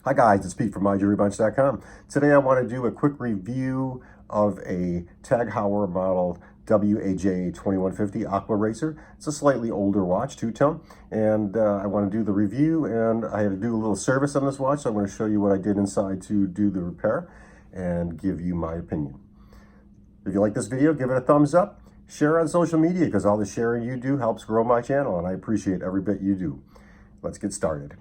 Hi guys, it's Pete from WAJ2150. Today I want to do a quick review of a Heuer model WAJ2150 Aquaracer. It's a slightly older watch, two-tone, and I want to do the review, and I had to do a little service on this watch, so I'm going to show you what I did inside to do the repair and give you my opinion. If you like this video, give it a thumbs up, share on social media, because all the sharing you do helps grow my channel, and I appreciate every bit you do. Let's get started.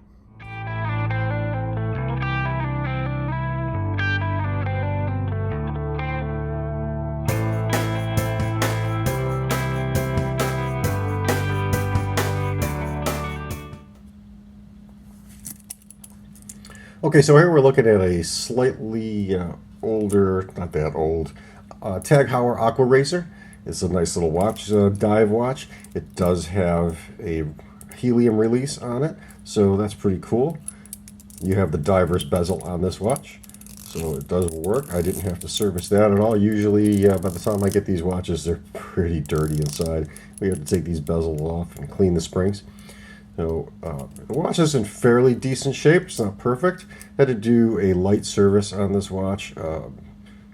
Okay, so here we're looking at a slightly older, not that old, Heuer Aquaracer. It's a nice little watch, dive watch. It does have a helium release on it, so that's pretty cool. You have the diver's bezel on this watch, so it does work. I didn't have to service that at all. Usually, by the time I get these watches, they're pretty dirty inside. We have to take these bezels off and clean the springs. So the watch is in fairly decent shape. It's not perfect. I had to do a light service on this watch.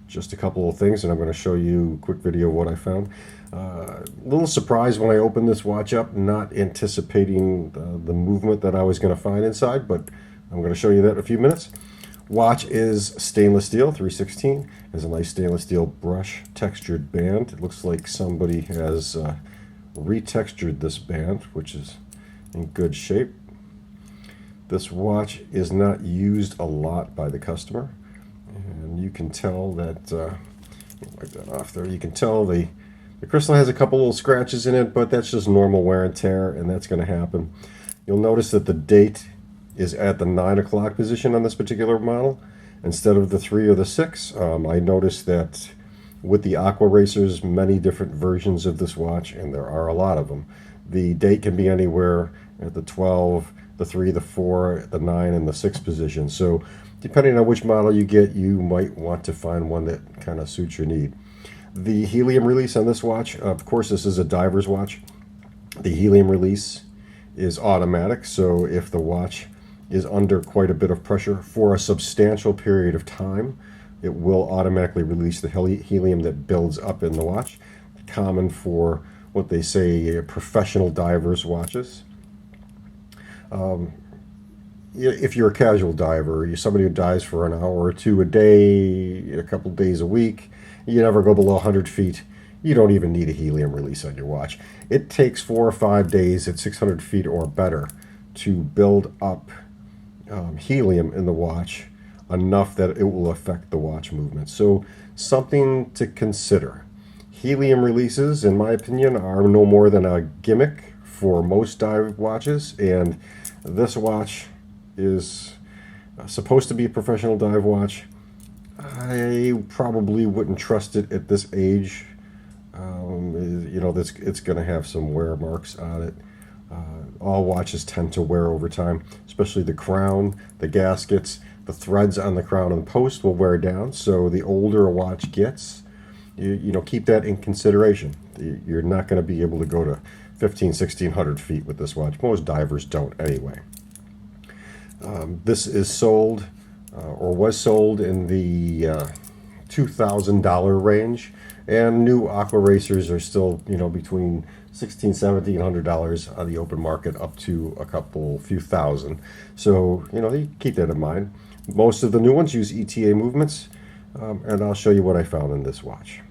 Just a couple of things, and I'm going to show you a quick video of what I found. A little surprised when I opened this watch up, not anticipating the movement that I was going to find inside, but I'm going to show you that in a few minutes. Watch is stainless steel, 316. Has a nice stainless steel brush textured band. It looks like somebody has retextured this band, which is in good shape. This watch is not used a lot by the customer, and you can tell that wipe that off there. You can tell the crystal has a couple little scratches in it, but that's just normal wear and tear, and that's going to happen. You'll notice that the date is at the 9 o'clock position on this particular model instead of the 3 or the 6. I noticed that with the Aquaracers, many different versions of this watch, and there are a lot of them, the date can be anywhere at the 12, the 3, the 4, the 9, and the 6 position. So depending on which model you get, you might want to find one that kind of suits your need. The helium release on this watch, of course this is a diver's watch. The helium release is automatic, so if the watch is under quite a bit of pressure for a substantial period of time, it will automatically release the helium that builds up in the watch. Common for what they say professional divers watches. If you're a casual diver, you're somebody who dives for an hour or two a day, a couple days a week, you never go below 100 feet, you don't even need a helium release on your watch. It takes 4 or 5 days at 600 feet or better to build up helium in the watch enough that it will affect the watch movement. So something to consider. Helium releases, in my opinion, are no more than a gimmick for most dive watches, and this watch is supposed to be a professional dive watch. I probably wouldn't trust it at this age. You know, it's going to have some wear marks on it. All watches tend to wear over time, especially the crown, the gaskets, the threads on the crown and the post will wear down. So the older a watch gets, you know, keep that in consideration. You're not going to be able to go to 1,1600 feet with this watch. Most divers don't anyway. This is sold or was sold in the $2,000 range, and new Aquaracers are still, you know, between $1,600, $1,700 on the open market, up to a few thousand. So, you know, you keep that in mind. Most of the new ones use ETA movements, and I'll show you what I found in this watch.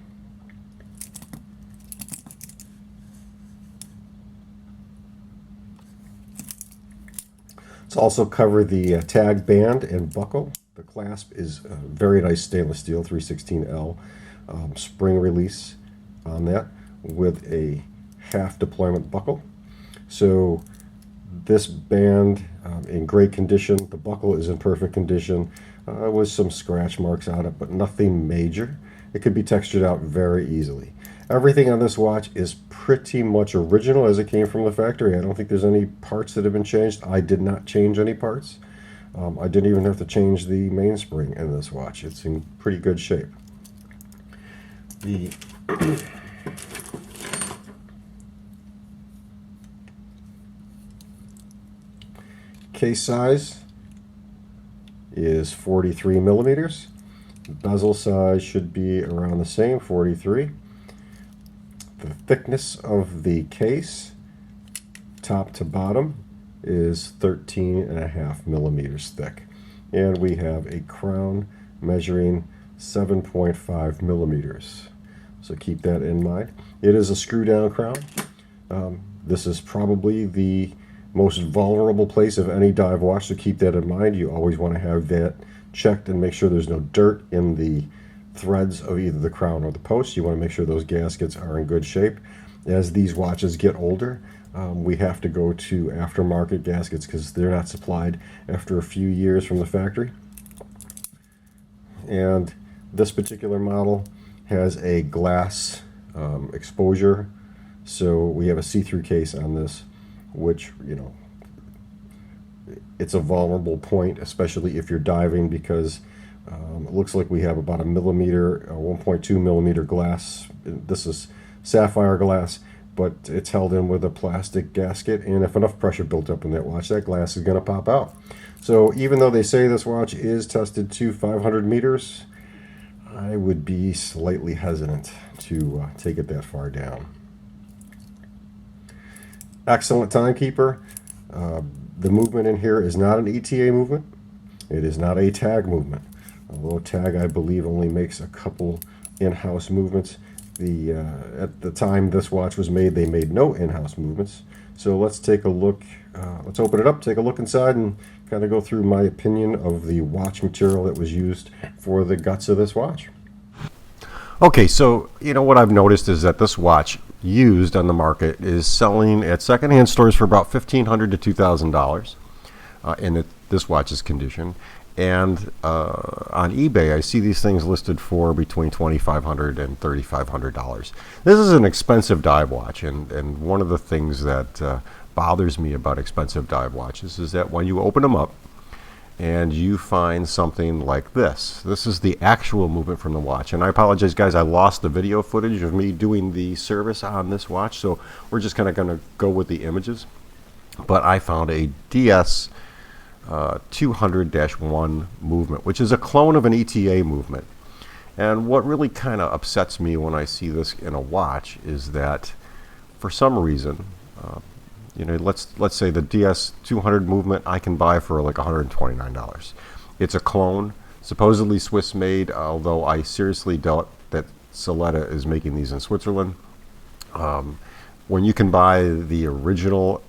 Let's also cover the tag band and buckle. The clasp is very nice stainless steel, 316L spring release on that with a half deployment buckle. So this band in great condition. The buckle is in perfect condition with some scratch marks on it, but nothing major. It could be textured out very easily. Everything on this watch is pretty much original as it came from the factory. I don't think there's any parts that have been changed. I did not change any parts. I didn't even have to change the mainspring in this watch. It's in pretty good shape. The case size is 43 millimeters. The bezel size should be around the same, 43. The thickness of the case, top to bottom, is 13.5 millimeters thick. And we have a crown measuring 7.5 millimeters. So keep that in mind. It is a screw down crown. This is probably the most vulnerable place of any dive watch, so keep that in mind. You always want to have that checked and make sure there's no dirt in the threads of either the crown or the post. You want to make sure those gaskets are in good shape. As these watches get older, we have to go to aftermarket gaskets because they're not supplied after a few years from the factory. And this particular model has a glass exposure, so we have a see-through case on this, which, you know, it's a vulnerable point, especially if you're diving, because it looks like we have about a millimeter, 1.2 millimeter glass. This is sapphire glass, but it's held in with a plastic gasket, and if enough pressure built up in that watch, that glass is going to pop out. So even though they say this watch is tested to 500 meters, I would be slightly hesitant to take it that far down. Excellent timekeeper. The movement in here is not an ETA movement. It is not a tag movement. Although tag, I believe, only makes a couple in-house movements. At the time this watch was made, they made no in-house movements. So let's take a look. Let's open it up, take a look inside, and kind of go through my opinion of the watch material that was used for the guts of this watch. Okay, so you know what I've noticed is that this watch used on the market is selling at secondhand stores for about $1,500 to $2,000 in this watch's condition, and on eBay I see these things listed for between $2,500 and $3,500. This is an expensive dive watch, and one of the things that bothers me about expensive dive watches is that when you open them up and you find something like this. This is the actual movement from the watch. And I apologize, guys, I lost the video footage of me doing the service on this watch, so we're just kind of going to go with the images. But I found a DS 200-1 movement, which is a clone of an ETA movement. And what really kind of upsets me when I see this in a watch is that for some reason, you know, let's say the DS 200 movement I can buy for like $129. It's a clone, supposedly Swiss made, although I seriously doubt that Soletta is making these in Switzerland. When you can buy the original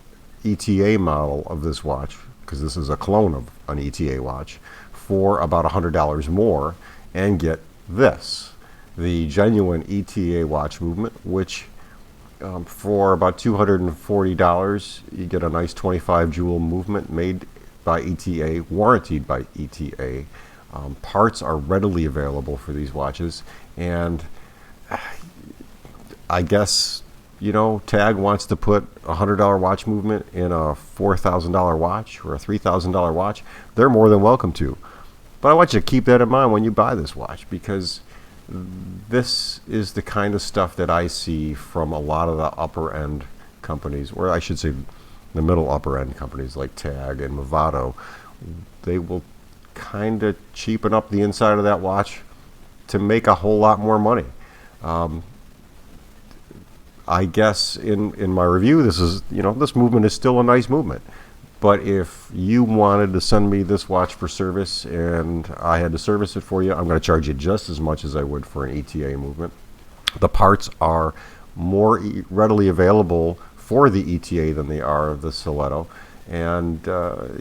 ETA model of this watch, because this is a clone of an ETA watch, for about $100 more, and get this, the genuine ETA watch movement, which for about $240, you get a nice 25 joule movement made by ETA, warranted by ETA. Parts are readily available for these watches, and I guess, you know, Tag wants to put a $100 watch movement in a $4,000 watch or a $3,000 watch. They're more than welcome to. But I want you to keep that in mind when you buy this watch, because this is the kind of stuff that I see from a lot of the upper end companies, or I should say the middle upper end companies like Tag and Movado. They will kind of cheapen up the inside of that watch to make a whole lot more money. I guess in my review, this is, you know, this movement is still a nice movement. But if you wanted to send me this watch for service and I had to service it for you, I'm going to charge you just as much as I would for an ETA movement. The parts are more readily available for the ETA than they are of the Soletta. And,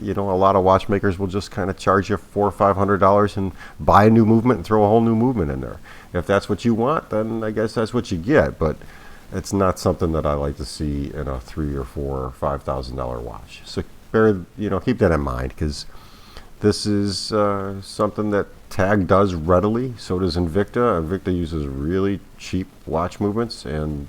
you know, a lot of watchmakers will just kind of charge you $400 or $500 and buy a new movement and throw a whole new movement in there. If that's what you want, then I guess that's what you get. But it's not something that I like to see in a $3,000 or $4,000 or $5,000 watch. So keep that in mind, because this is something that Tag does readily. So does Invicta. Invicta uses really cheap watch movements, and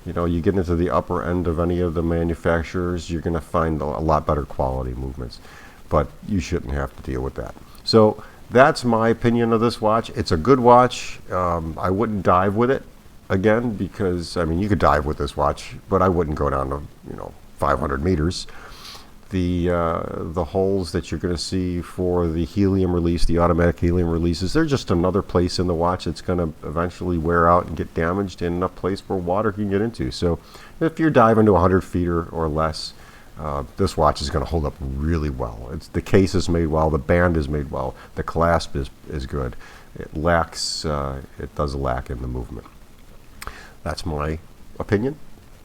you know, you get into the upper end of any of the manufacturers, you're going to find a lot better quality movements. But you shouldn't have to deal with that. So that's my opinion of this watch. It's a good watch. I wouldn't dive with it again, because I mean, you could dive with this watch, but I wouldn't go down to, you know, 500 meters. The holes that you're going to see for the helium release, the automatic helium releases, they're just another place in the watch that's going to eventually wear out and get damaged, and a place where water can get into. So if you're diving to 100 feet or less, this watch is going to hold up really well. The case is made well, the band is made well, the clasp is good. It does lack in the movement. That's my opinion.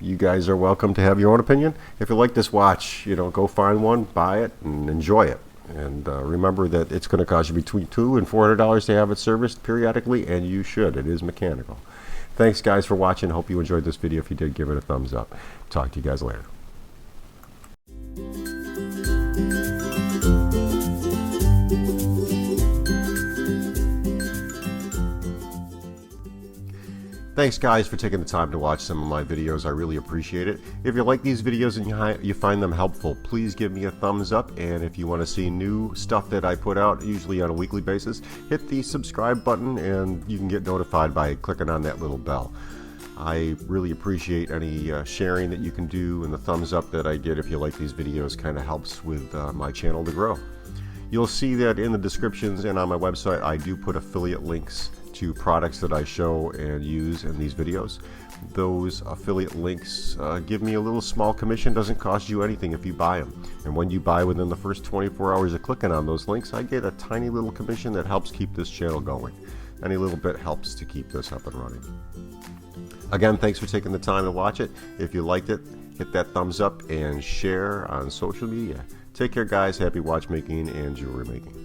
You guys are welcome to have your own opinion. If you like this watch, go find one, buy it, and enjoy it. And remember that it's going to cost you between $200 and $400 to have it serviced periodically, and you should. It is mechanical. Thanks, guys, for watching. Hope you enjoyed this video. If you did, give it a thumbs up. Talk to you guys later. Thanks, guys, for taking the time to watch some of my videos. I really appreciate it. If you like these videos and you find them helpful, please give me a thumbs up. And if you want to see new stuff that I put out, usually on a weekly basis, hit the subscribe button and you can get notified by clicking on that little bell. I really appreciate any sharing that you can do, and the thumbs up that I get if you like these videos kind of helps with my channel to grow. You'll see that in the descriptions and on my website I do put affiliate links to products that I show and use in these videos. Those affiliate links give me a little small commission. Doesn't cost you anything if you buy them. And when you buy within the first 24 hours of clicking on those links, I get a tiny little commission that helps keep this channel going. Any little bit helps to keep this up and running. Again, thanks for taking the time to watch it. If you liked it, hit that thumbs up and share on social media. Take care, guys. Happy watchmaking and jewelry making.